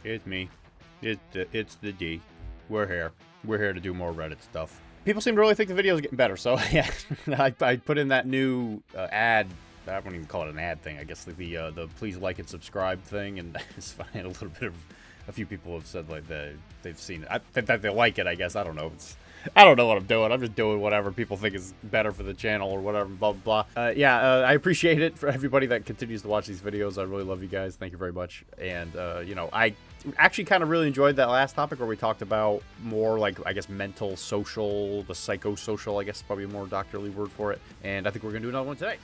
It's me. It's the D. We're here. We're here to do more Reddit stuff. People seem to really think the videos are getting better, so yeah, I put in that new ad. I wouldn't even call it an ad thing. I guess the please like and subscribe thing, and it's funny. A few people have said like they've seen it. That they like it. I guess I don't know. I don't know what I'm doing. I'm just doing whatever people think is better for the channel or whatever, blah, blah, blah. I appreciate it for everybody that continues to watch these videos. I really love you guys. Thank you very much. And, I actually kind of really enjoyed that last topic where we talked about more like, I guess, mental, social, the psychosocial, I guess, probably a more doctorly word for it. And I think we're going to do another one today.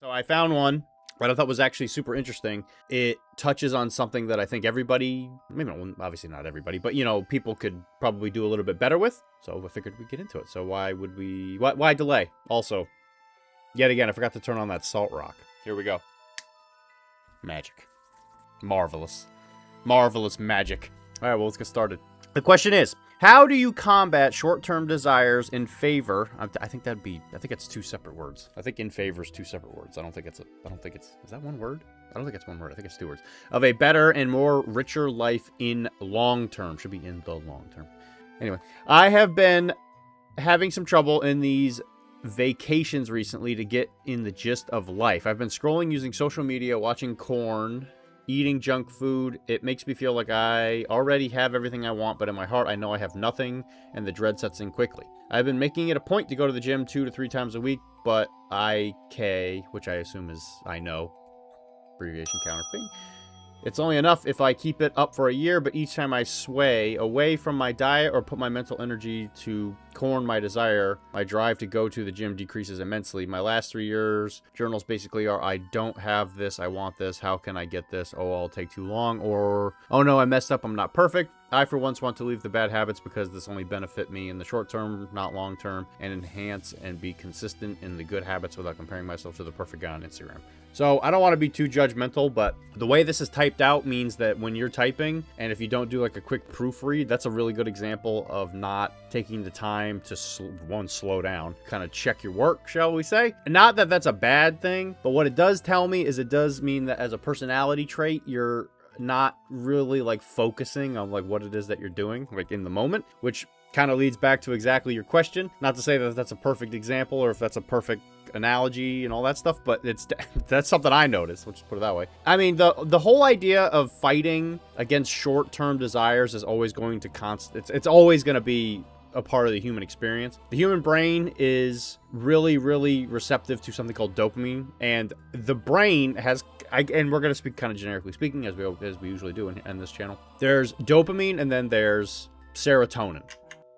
So I found one that I thought was actually super interesting. It touches on something that I think everybody, maybe not, obviously not everybody, but people could probably do a little bit better with. So I figured we'd get into it. So why delay? Also, yet again, I forgot to turn on that salt rock. Here we go. Magic. Marvelous. Marvelous magic. All right, well, let's get started. The question is, how do you combat short-term desires in favor? I think it's two separate words. I think in favor is two separate words. Is that one word? I don't think it's one word. I think it's two words. Of a better and more richer life in long term. Should be in the long term. Anyway, I have been having some trouble in these vacations recently to get in the gist of life. I've been scrolling using social media, watching corn, eating junk food. It makes me feel like I already have everything I want, but in my heart, I know I have nothing, and the dread sets in quickly. I've been making it a point to go to the gym 2 to 3 times a week, but IK, which I assume is I know, abbreviation counterping. It's only enough if I keep it up for a year, but each time I sway away from my diet or put my mental energy to corn my desire, my drive to go to the gym decreases immensely. My last 3 years journals basically are, I don't have this, I want this, how can I get this? Oh, I'll take too long, or, oh no, I messed up, I'm not perfect. I for once want to leave the bad habits because this only benefit me in the short term, not long term, and enhance and be consistent in the good habits without comparing myself to the perfect guy on Instagram. So I don't want to be too judgmental, but the way this is typed out means that when you're typing, and if you don't do like a quick proofread, that's a really good example of not taking the time to slow down, kind of check your work, shall we say. Not that that's a bad thing, but what it does tell me is it does mean that as a personality trait, you're not really like focusing on like what it is that you're doing like in the moment, which kind of leads back to exactly your question. Not to say that that's a perfect example or if that's a perfect analogy and all that stuff, but that's something I noticed. Let's just put it that way. I mean, the whole idea of fighting against short-term desires is always going to it's always going to be a part of the human experience. The human brain is really, really receptive to something called dopamine, and the brain has, and we're going to speak kind of generically speaking, as we usually do in this channel. There's dopamine, and then there's serotonin.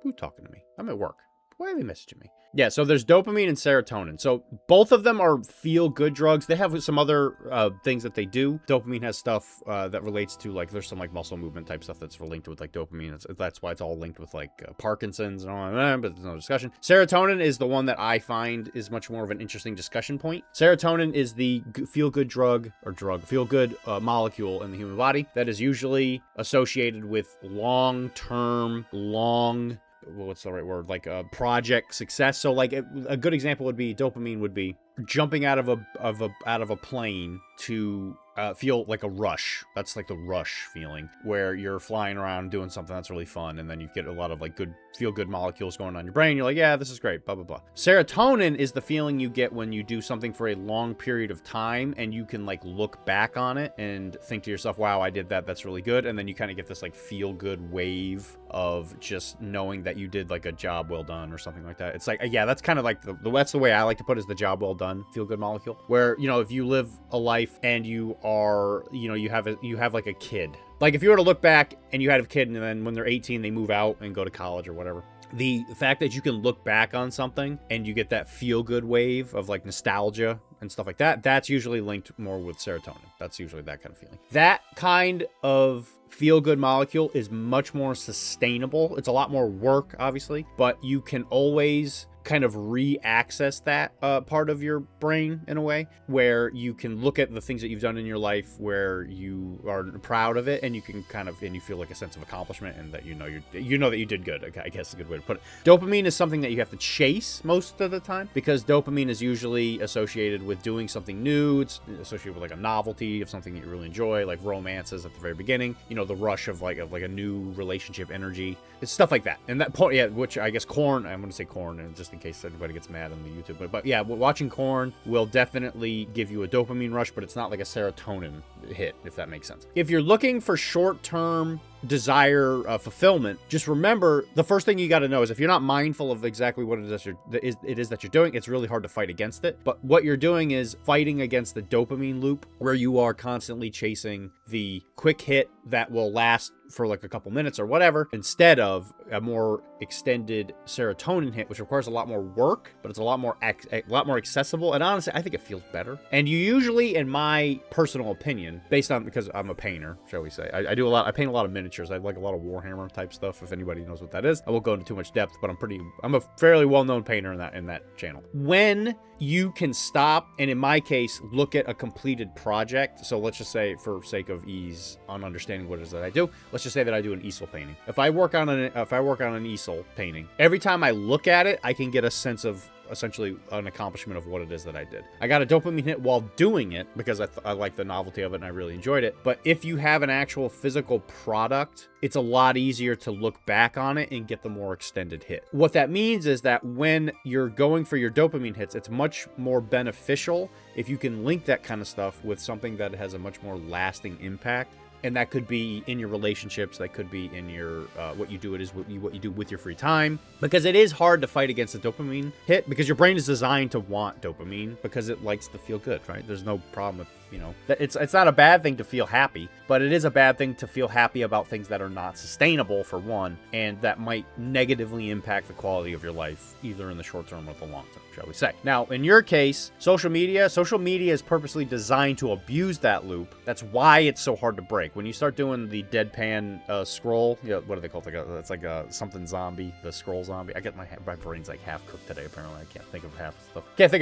Who's talking to me? I'm at work. Why are they messaging me? Yeah, so there's dopamine and serotonin. So both of them are feel-good drugs. They have some other things that they do. Dopamine has stuff that relates to, like, there's some, like, muscle movement type stuff that's linked with, like, dopamine. That's why it's all linked with, like, Parkinson's and all that, but there's no discussion. Serotonin is the one that I find is much more of an interesting discussion point. Serotonin is the feel-good feel-good molecule in the human body that is usually associated with long-term, what's the right word? Like a project success. So like a good example would be dopamine would be jumping out of a plane to feel like a rush. That's like the rush feeling where you're flying around doing something that's really fun, and then you get a lot of like good feel-good molecules going on in your brain. You're like, yeah, this is great, blah, blah, blah. Serotonin is the feeling you get when you do something for a long period of time, and you can like look back on it and think to yourself, wow, I did that, that's really good. And then you kind of get this like feel-good wave of just knowing that you did like a job well done or something like that. It's like, yeah, that's kind of like that's the way I like to put it, is the job well done feel-good molecule, where, if you live a life and you are, you have like a kid. Like if you were to look back and you had a kid and then when they're 18, they move out and go to college or whatever. The fact that you can look back on something and you get that feel-good wave of like nostalgia and stuff like that, that's usually linked more with serotonin. That's usually that kind of feeling. That kind of feel-good molecule is much more sustainable. It's a lot more work, obviously, but you can always kind of re-access that part of your brain in a way where you can look at the things that you've done in your life where you are proud of it, and you can and you feel like a sense of accomplishment, and that you know that you did good. Okay, I guess is a good way to put it. Dopamine is something that you have to chase most of the time, because dopamine is usually associated with doing something new. It's associated with like a novelty of something that you really enjoy, like romances at the very beginning, the rush of like a new relationship energy. It's stuff like that. And that point, yeah, which I guess corn, I'm going to say corn, and just in case anybody gets mad on the YouTube, but yeah, watching corn will definitely give you a dopamine rush, but it's not like a serotonin hit, if that makes sense. If you're looking for short-term desire fulfillment, just remember the first thing you got to know is if you're not mindful of exactly what it is that you're doing, it's really hard to fight against it. But what you're doing is fighting against the dopamine loop, where you are constantly chasing the quick hit that will last for like a couple minutes or whatever, instead of a more extended serotonin hit, which requires a lot more work, but it's a lot more accessible. And honestly, I think it feels better. And you usually, in my personal opinion, because I'm a painter, shall we say, I paint a lot of miniatures. I like a lot of Warhammer type stuff. If anybody knows what that is, I won't go into too much depth, but I'm a fairly well-known painter in that channel. When you can stop, and in my case, look at a completed project. So let's just say, for sake of ease on understanding what it is that I do, let's just say that I do an easel painting. If I work on an easel painting, every time I look at it, I can get a sense of essentially an accomplishment of what it is that I did. I got a dopamine hit while doing it because I like the novelty of it and I really enjoyed it. But if you have an actual physical product, it's a lot easier to look back on it and get the more extended hit. What that means is that when you're going for your dopamine hits, it's much more beneficial if you can link that kind of stuff with something that has a much more lasting impact. And that could be in your relationships. That could be in your what you do with your free time. Because it is hard to fight against the dopamine hit, because your brain is designed to want dopamine because it likes to feel good, right? There's no problem with, it's not a bad thing to feel happy, but it is a bad thing to feel happy about things that are not sustainable, for one, and that might negatively impact the quality of your life, either in the short term or the long term, shall we say. Now, in your case, social media is purposely designed to abuse that loop. That's why it's so hard to break. When you start doing the deadpan scroll, what are they called? It's like a something zombie, the scroll zombie. I get my brain's like half cooked today. Apparently, I can't think of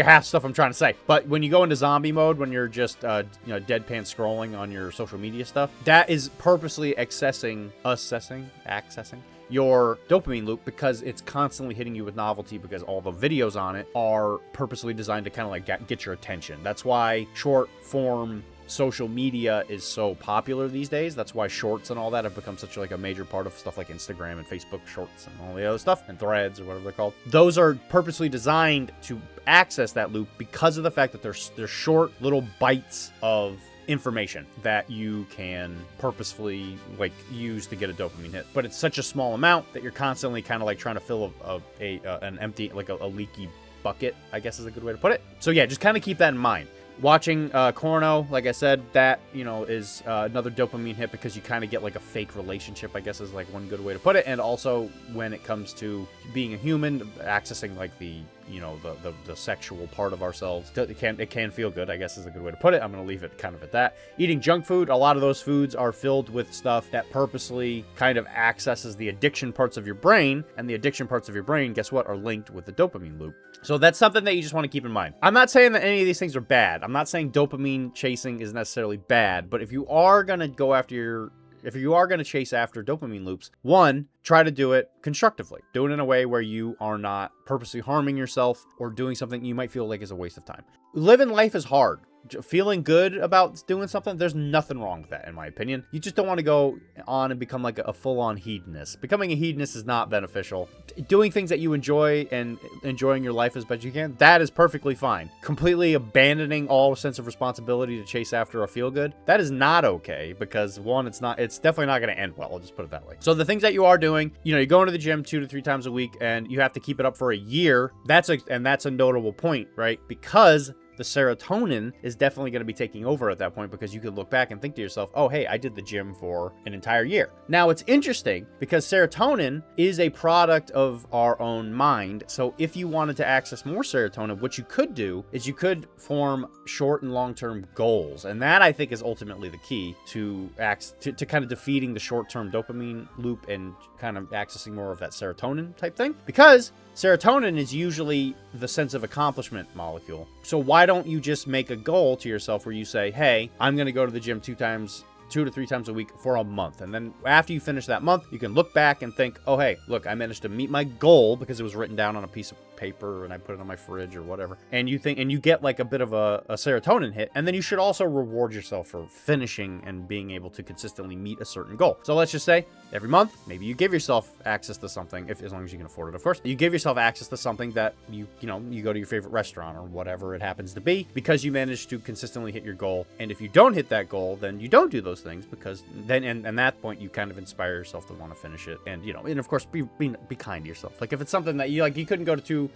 half stuff I'm trying to say. But when you go into zombie mode, when you're just deadpan scrolling on your social media stuff, that is purposely accessing your dopamine loop, because it's constantly hitting you with novelty, because all the videos on it are purposely designed to kind of like get your attention. That's why short form social media is so popular these days. That's why shorts and all that have become such like a major part of stuff like Instagram and Facebook shorts and all the other stuff, and threads or whatever they're called. Those are purposely designed to access that loop because of the fact that they're short little bites of information that you can purposefully like use to get a dopamine hit. But it's such a small amount that you're constantly kind of like trying to fill an empty, like a leaky bucket, I guess is a good way to put it. So yeah, just kind of keep that in mind. Watching Corno, like I said, that, is another dopamine hit, because you kind of get like a fake relationship, I guess is like one good way to put it. And also when it comes to being a human, accessing like the sexual part of ourselves, it can feel good, I guess is a good way to put it. I'm going to leave it kind of at that. Eating junk food, a lot of those foods are filled with stuff that purposely kind of accesses the addiction parts of your brain, and the addiction parts of your brain, guess what, are linked with the dopamine loop. So that's something that you just want to keep in mind. I'm not saying that any of these things are bad. I'm not saying dopamine chasing is necessarily bad, but if you are going to chase after dopamine loops, one, try to do it constructively. Do it in a way where you are not purposely harming yourself or doing something you might feel like is a waste of time. Living life is hard. Feeling good about doing something, there's nothing wrong with that, in my opinion. You just don't want to go on and become like a full-on hedonist. Becoming a hedonist is not beneficial. Doing things that you enjoy and enjoying your life as best you can, that is perfectly fine. Completely abandoning all sense of responsibility to chase after a feel-good, that is not okay, because one, it's definitely not going to end well. I'll just put it that way. So the things that you are doing, you're going to the gym 2 to 3 times a week, and you have to keep it up for a year. That's a notable point, right? Because the serotonin is definitely going to be taking over at that point, because you could look back and think to yourself, oh, hey, I did the gym for an entire year. Now, it's interesting because serotonin is a product of our own mind. So if you wanted to access more serotonin, what you could do is you could form short and long-term goals. And that, I think, is ultimately the key to kind of defeating the short-term dopamine loop and kind of accessing more of that serotonin type thing. Because Serotonin is usually the sense of accomplishment molecule. So why don't you just make a goal to yourself where you say, hey, I'm going to go to the gym 2 to 3 times a week for a month. And then after you finish that month, you can look back and think, oh, hey, look, I managed to meet my goal because it was written down on a piece of paper and I put it on my fridge or whatever. And you think, and you get like a bit of a serotonin hit. And then you should also reward yourself for finishing and being able to consistently meet a certain goal. So let's just say every month, maybe you give yourself access to something, as long as you can afford it, of course. You give yourself access to something that you go to your favorite restaurant or whatever it happens to be because you managed to consistently hit your goal. And if you don't hit that goal, then you don't do those things because then, and that point, you kind of inspire yourself to want to finish it. And, and of course, be kind to yourself. Like if it's something that you couldn't go 2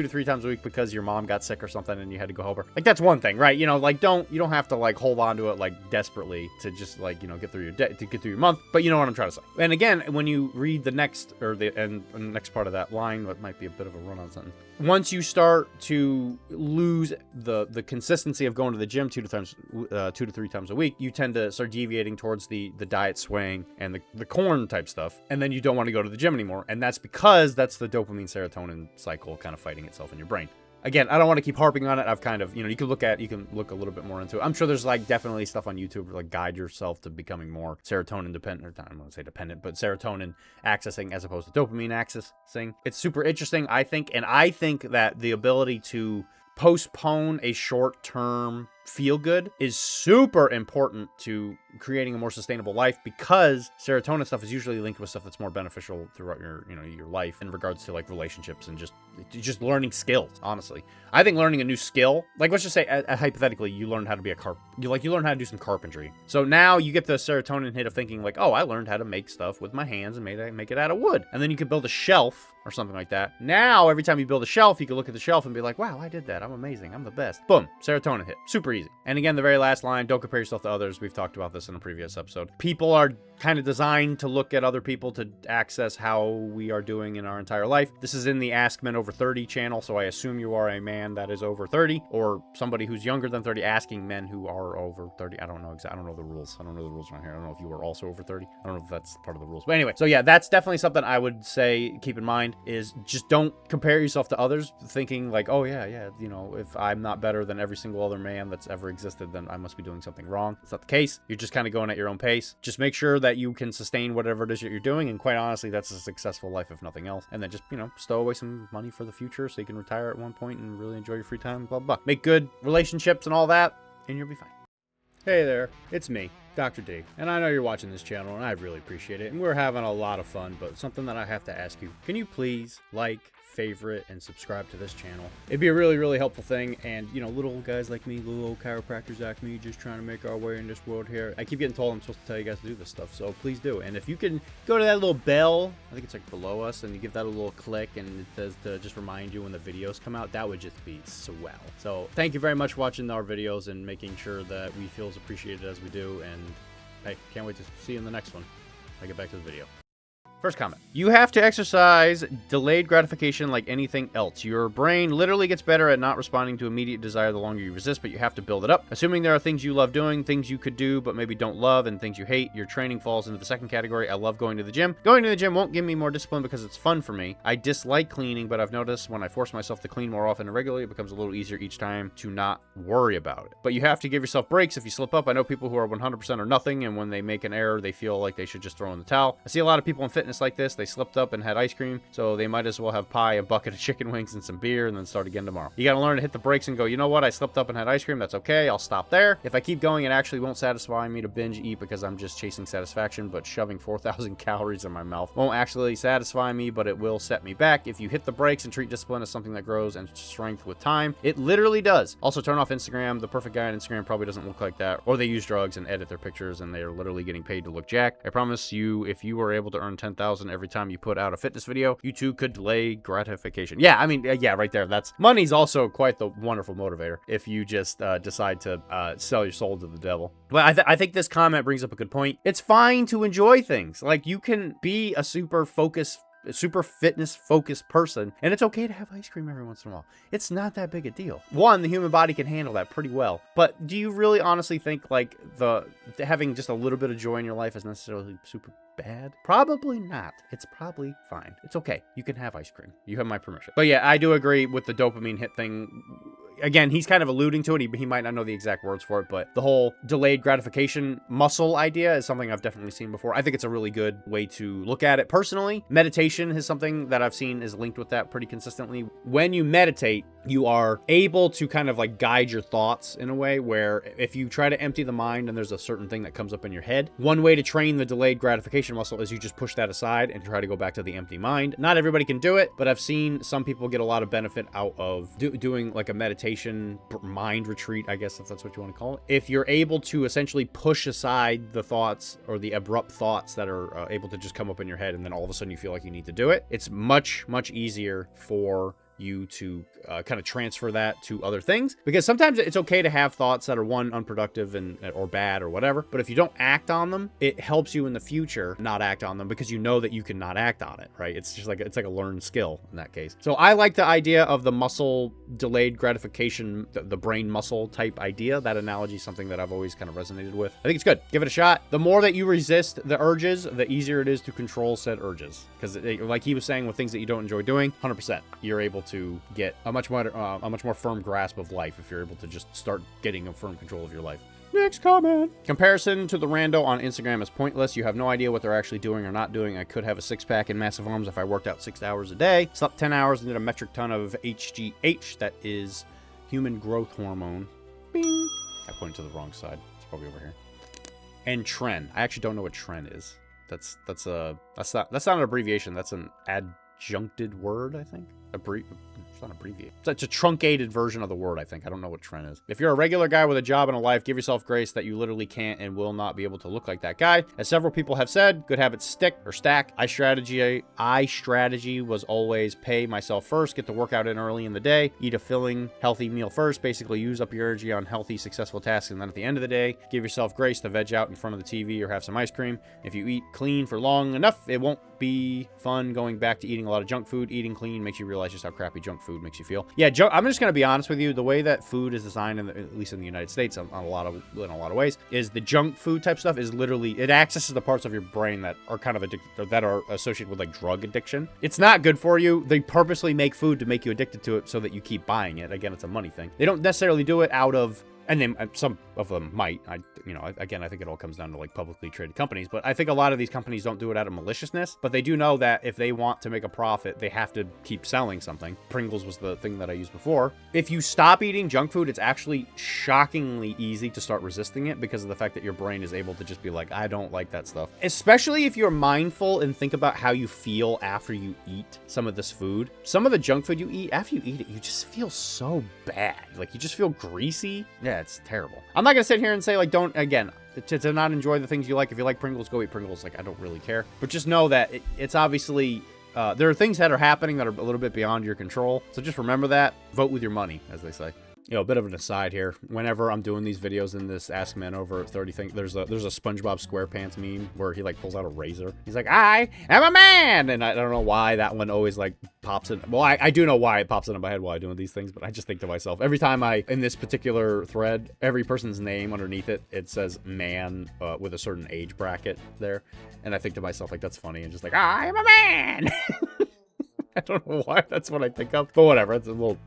to 3 times a week because your mom got sick or something and you had to go help her. Like that's one thing, right? You don't have to like hold on to it like desperately to just like, get through your day, to get through your month. But you know what I'm trying to say. And again, when you read the next next part of that line, that might be a bit of a run-on sentence. Once you start to lose the consistency of going to the gym 2 to 3 times a week, you tend to start deviating towards the diet swaying and the corn type stuff. And then you don't want to go to the gym anymore. And that's because that's the dopamine serotonin cycle kind of fighting itself in your brain. Again, I don't want to keep harping on it. I've kind of, you can look a little bit more into it. I'm sure there's like definitely stuff on YouTube to like guide yourself to becoming more serotonin dependent, or I don't want to say dependent, but serotonin accessing as opposed to dopamine accessing. It's super interesting, I think. And I think that the ability to postpone a short-term feel good is super important to creating a more sustainable life because serotonin stuff is usually linked with stuff that's more beneficial throughout your life in regards to like relationships and just learning skills. Honestly, I think learning a new skill, like let's just say hypothetically you learn how to be you learn how to do some carpentry. So now you get the serotonin hit of thinking like, oh, I learned how to make stuff with my hands and make it out of wood. And then you can build a shelf or something like that. Now every time you build a shelf, you can look at the shelf and be like, wow, I did that. I'm amazing. I'm the best. Boom, serotonin hit. Super easy. And again, the very last line, don't compare yourself to others. We've talked about this in a previous episode. People are kind of designed to look at other people to access how we are doing in our entire life. This is in the Ask Men Over 30 channel, so I assume you are a man that is over 30 or somebody who's younger than 30 asking men who are over 30. I don't know exactly. I don't know the rules. I don't know the rules around here. I don't know if you are also over 30. I don't know if that's part of the rules. But anyway, so yeah, that's definitely something I would say keep in mind is just don't compare yourself to others thinking like, oh yeah, if I'm not better than every single other man that's ever existed, then I must be doing something wrong. It's not the case. You're just kind of going at your own pace. Just make sure that you can sustain whatever it is that you're doing. And quite honestly, that's a successful life, if nothing else. And then just, stow away some money for the future so you can retire at one point and really enjoy your free time, blah, blah. Make good relationships and all that, and you'll be fine. Hey there, it's me, Dr. D, and I know you're watching this channel, and I really appreciate it, and we're having a lot of fun, but something that I have to ask you, can you please favorite and subscribe to this channel? It'd be a really, really helpful thing. And little guys like me, little old chiropractors like me, just trying to make our way in this world here. I keep getting told I'm supposed to tell you guys to do this stuff, so please do. And if you can go to that little bell, I think it's like below us, and you give that a little click and it says to just remind you when the videos come out, that would just be swell. So thank you very much for watching our videos and making sure that we feel as appreciated as we do. And hey, can't wait to see you in the next one. I get back to the video. First comment. You have to exercise delayed gratification like anything else. Your brain literally gets better at not responding to immediate desire the longer you resist, but you have to build it up. Assuming there are things you love doing, things you could do but maybe don't love, and things you hate, your training falls into the second category. I love going to the gym. Going to the gym won't give me more discipline because it's fun for me. I dislike cleaning, but I've noticed when I force myself to clean more often and regularly, it becomes a little easier each time to not worry about it. But you have to give yourself breaks if you slip up. I know people who are 100% or nothing, and when they make an error, they feel like they should just throw in the towel. I see a lot of people in fitness like this. They slipped up and had ice cream, so they might as well have pie, a bucket of chicken wings, and some beer, and then start again tomorrow. You gotta learn to hit the brakes and go, you know what, I slipped up and had ice cream, that's okay, I'll stop there. If I keep going, it actually won't satisfy me to binge eat because I'm just chasing satisfaction, but shoving 4,000 calories in my mouth won't actually satisfy me, but it will set me back. If you hit the brakes and treat discipline as something that grows and strength with time, it literally does. Also, turn off Instagram. The perfect guy on Instagram probably doesn't look like that, or they use drugs and edit their pictures, and they are literally getting paid to look jacked. I promise you, if you were able to earn 10,000 every time you put out a fitness video, you too could delay gratification. Yeah, I mean, yeah, right there. That's money's also quite the wonderful motivator if you just decide to sell your soul to the devil. But I think this comment brings up a good point. It's fine to enjoy things. Like, you can be a super focused a super fitness focused person, and it's okay to have ice cream every once in a while. It's not that big a deal. One, the human body can handle that pretty well. But do you really honestly think like having just a little bit of joy in your life is necessarily super bad? Probably not. It's probably fine. It's okay. You can have ice cream. You have my permission. But yeah, I do agree with the dopamine hit thing. Again, he's kind of alluding to it. He might not know the exact words for it, but the whole delayed gratification muscle idea is something I've definitely seen before. I think it's a really good way to look at it personally. Meditation is something that I've seen is linked with that pretty consistently. When you meditate, you are able to kind of like guide your thoughts in a way where if you try to empty the mind and there's a certain thing that comes up in your head, one way to train the delayed gratification muscle is you just push that aside and try to go back to the empty mind. Not everybody can do it, but I've seen some people get a lot of benefit out of doing like a meditation mind retreat, I guess if that's what you want to call it. If you're able to essentially push aside the thoughts or the abrupt thoughts that are able to just come up in your head, and then all of a sudden you feel like you need to do it, it's much easier for you to kind of transfer that to other things, because sometimes it's okay to have thoughts that are unproductive or bad or whatever, but if you don't act on them, it helps you in the future not act on them because you know that you can not act on it, right? It's just like it's like a learned skill in that case. So I like the idea of the muscle delayed gratification, the brain muscle type idea. That analogy is something that I've always kind of resonated with. I think it's good. Give it a shot. The more that you resist the urges, the easier it is to control said urges, because like he was saying, with things that you don't enjoy doing, 100% you're able to get a much more firm grasp of life if you're able to just start getting a firm control of your life. Next comment. Comparison to the rando on Instagram is pointless. You have no idea what they're actually doing or not doing. I could have a six-pack and massive arms if I worked out 6 hours a day, slept 10 hours, and did a metric ton of HGH, that is human growth hormone. Bing. I pointed to the wrong side. It's probably over here. And tren. I actually don't know what tren is. That's not an abbreviation. That's an adjuncted word, I think. It's not abbreviated. It's a truncated version of the word, I think. I don't know what trend is. If you're a regular guy with a job and a life, give yourself grace that you literally can't and will not be able to look like that guy. As several people have said, good habits stick or stack. I strategy was always pay myself first, get the workout in early in the day, eat a filling, healthy meal first, basically use up your energy on healthy, successful tasks, and then at the end of the day, give yourself grace to veg out in front of the TV or have some ice cream. If you eat clean for long enough, it won't be fun going back to eating a lot of junk food. Eating clean makes you realize just how crappy junk food makes you feel. Yeah, I'm just gonna be honest with you. The way that food is designed, at least in the United States, in a lot of ways, is the junk food type stuff is literally, it accesses the parts of your brain that are kind of addicted, or that are associated with like drug addiction. It's not good for you. They purposely make food to make you addicted to it so that you keep buying it. Again, it's a money thing. They don't necessarily do it out of, and then some of them might. Again, I think it all comes down to like publicly traded companies, but I think a lot of these companies don't do it out of maliciousness, but they do know that if they want to make a profit, they have to keep selling something. Pringles was the thing that I used before. If you stop eating junk food, it's actually shockingly easy to start resisting it because of the fact that your brain is able to just be like, I don't like that stuff. Especially if you're mindful and think about how you feel after you eat some of this food. Some of the junk food you eat, after you eat it, you just feel so bad. Like you just feel greasy. Yeah, it's terrible. I'm not gonna sit here and say like, don't, again, to not enjoy the things you like. If you like Pringles, go eat Pringles. Like, I don't really care. But just know that it's obviously, there are things that are happening that are a little bit beyond your control. So just remember that. Vote with your money, as they say. A bit of an aside here. Whenever I'm doing these videos in this Ask Men Over 30 thing, there's a SpongeBob SquarePants meme where he like pulls out a razor. He's like, I am a man! And I don't know why that one always like pops in. Well, I do know why it pops into my head while I'm doing these things, but I just think to myself, every time in this particular thread, every person's name underneath it says man with a certain age bracket there. And I think to myself, like, that's funny. And just like, I am a man! I don't know why that's what I think of, but whatever. It's a little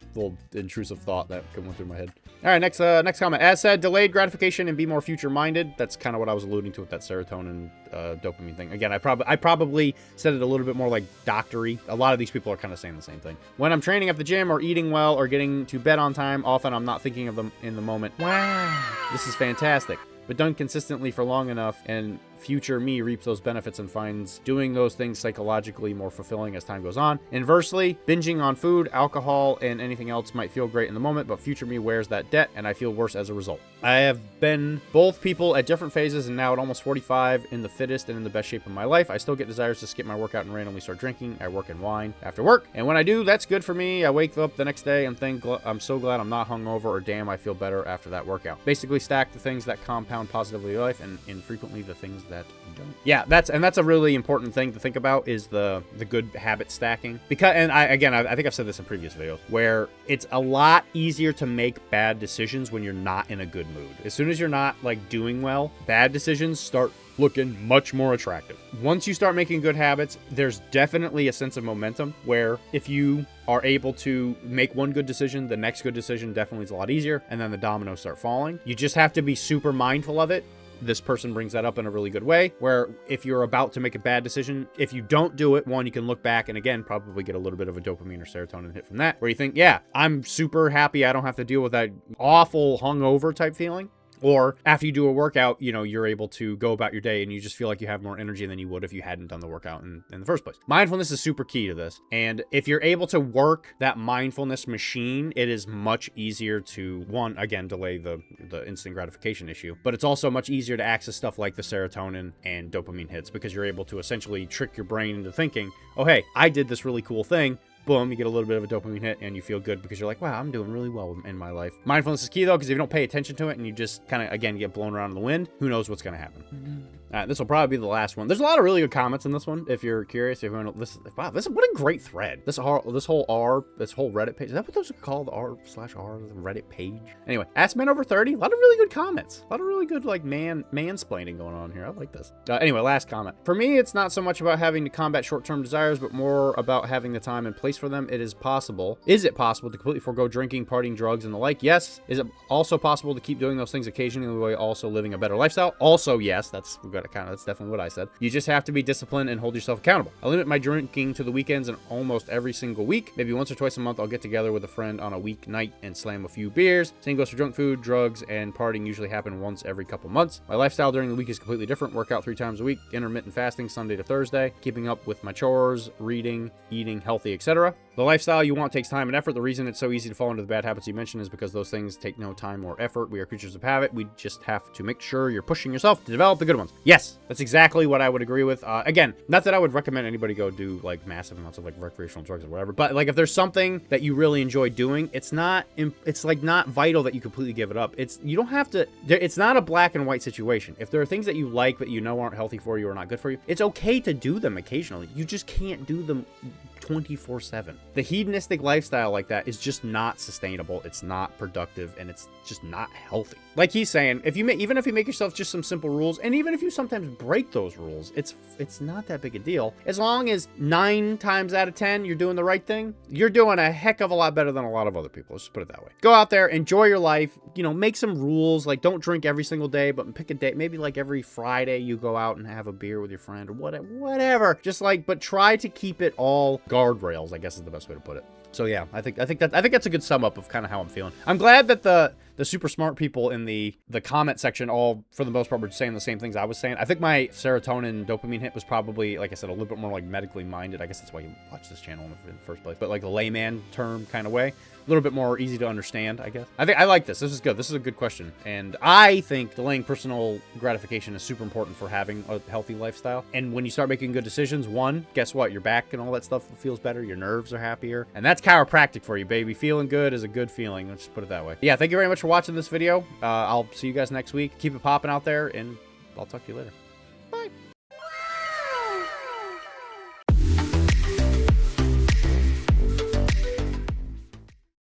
intrusive thought that went through my head. All right, next comment. As said, delayed gratification and be more future-minded. That's kind of what I was alluding to with that serotonin, dopamine thing. Again, I probably said it a little bit more like doctory. A lot of these people are kind of saying the same thing. When I'm training at the gym or eating well or getting to bed on time, often I'm not thinking of them in the moment. Wow, this is fantastic. But done consistently for long enough, and future me reaps those benefits and finds doing those things psychologically more fulfilling as time goes on. Inversely, binging on food, alcohol, and anything else might feel great in the moment, but future me wears that debt, and I feel worse as a result. I have been both people at different phases, and now at almost 45, in the fittest and in the best shape of my life. I still get desires to skip my workout and randomly start drinking. I work and wine after work, and when I do, that's good for me. I wake up the next day and think, I'm so glad I'm not hungover, or damn, I feel better after that workout. Basically, stack the things that compound positively in life and infrequently the things that that don't. Yeah, that's a really important thing to think about, is the good habit stacking. Because, and I think I've said this in previous videos, where it's a lot easier to make bad decisions when you're not in a good mood. As soon as you're not like doing well, bad decisions start looking much more attractive. Once you start making good habits, there's definitely a sense of momentum where if you are able to make one good decision, the next good decision definitely is a lot easier, and then the dominoes start falling. You just have to be super mindful of it. This person brings that up in a really good way, where if you're about to make a bad decision, if you don't do it, one, you can look back and again, probably get a little bit of a dopamine or serotonin hit from that, where you think, yeah, I'm super happy I don't have to deal with that awful hungover type feeling. Or after you do a workout, you know, you're able to go about your day and you just feel like you have more energy than you would if you hadn't done the workout in the first place. Mindfulness is super key to this. And if you're able to work that mindfulness machine, it is much easier to, one, again, delay the instant gratification issue. But it's also much easier to access stuff like the serotonin and dopamine hits, because you're able to essentially trick your brain into thinking, oh, hey, I did this really cool thing. Boom, you get a little bit of a dopamine hit and you feel good because you're like, wow, I'm doing really well in my life. Mindfulness is key though, because if you don't pay attention to it and you just kind of, again, get blown around in the wind, who knows what's going to happen. This will probably be the last one. There's a lot of really good comments in this one. If you're curious, if you want to listen, wow, what a great thread. This whole Reddit page. Is that what those are called? R/R, the Reddit page. Anyway, Ask Men Over 30. A lot of really good comments. A lot of really good like mansplaining going on here. I like this. Anyway, last comment. For me, it's not so much about having to combat short-term desires, but more about having the time and place for them. Is it possible to completely forego drinking, partying, drugs, and the like? Yes. Is it also possible to keep doing those things occasionally while also living a better lifestyle? Also, yes. That's definitely what I said. You just have to be disciplined and hold yourself accountable. I limit my drinking to the weekends and almost every single week. Maybe once or twice a month, I'll get together with a friend on a weeknight and slam a few beers. Same goes for junk food, drugs, and partying usually happen once every couple months. My lifestyle during the week is completely different. Workout 3 times a week, intermittent fasting Sunday to Thursday, keeping up with my chores, reading, eating healthy, etc. The lifestyle you want takes time and effort. The reason it's so easy to fall into the bad habits you mentioned is because those things take no time or effort. We are creatures of habit. We just have to make sure you're pushing yourself to develop the good ones. Yes, that's exactly what I would agree with. Again, not that I would recommend anybody go do like massive amounts of like recreational drugs or whatever, but like if there's something that you really enjoy doing, it's not vital that you completely give it up. You don't have to, it's not a black and white situation. If there are things that you like but you know aren't healthy for you or not good for you, it's okay to do them occasionally. You just can't do them 24/7. The hedonistic lifestyle like that is just not sustainable. It's not productive, and it's just not healthy. Like he's saying, even if you make yourself just some simple rules, and even if you sometimes break those rules, it's not that big a deal. As long as 9 times out of 10 you're doing the right thing, you're doing a heck of a lot better than a lot of other people. Let's just put it that way. Go out there, enjoy your life. Make some rules. Like don't drink every single day, but pick a day. Maybe like every Friday you go out and have a beer with your friend or whatever. Just like, but try to keep it all guardrails, I guess is the best way to put it. So yeah, I think that's a good sum up of kind of how I'm feeling. I'm glad that the super smart people in the comment section all, for the most part, were saying the same things I was saying. I think my serotonin dopamine hit was probably, like I said, a little bit more like medically minded. I guess that's why you watch this channel in the first place. But like a layman term kind of way. A little bit more easy to understand, I guess. I like this. This is good. This is a good question. And I think delaying personal gratification is super important for having a healthy lifestyle. And when you start making good decisions, one, guess what? Your back and all that stuff feels better. Your nerves are happier. And that's chiropractic for you, baby. Feeling good is a good feeling. Let's just put it that way. Yeah, thank you very much for watching this video. I'll see you guys next week. Keep it popping out there, and I'll talk to you later. Bye.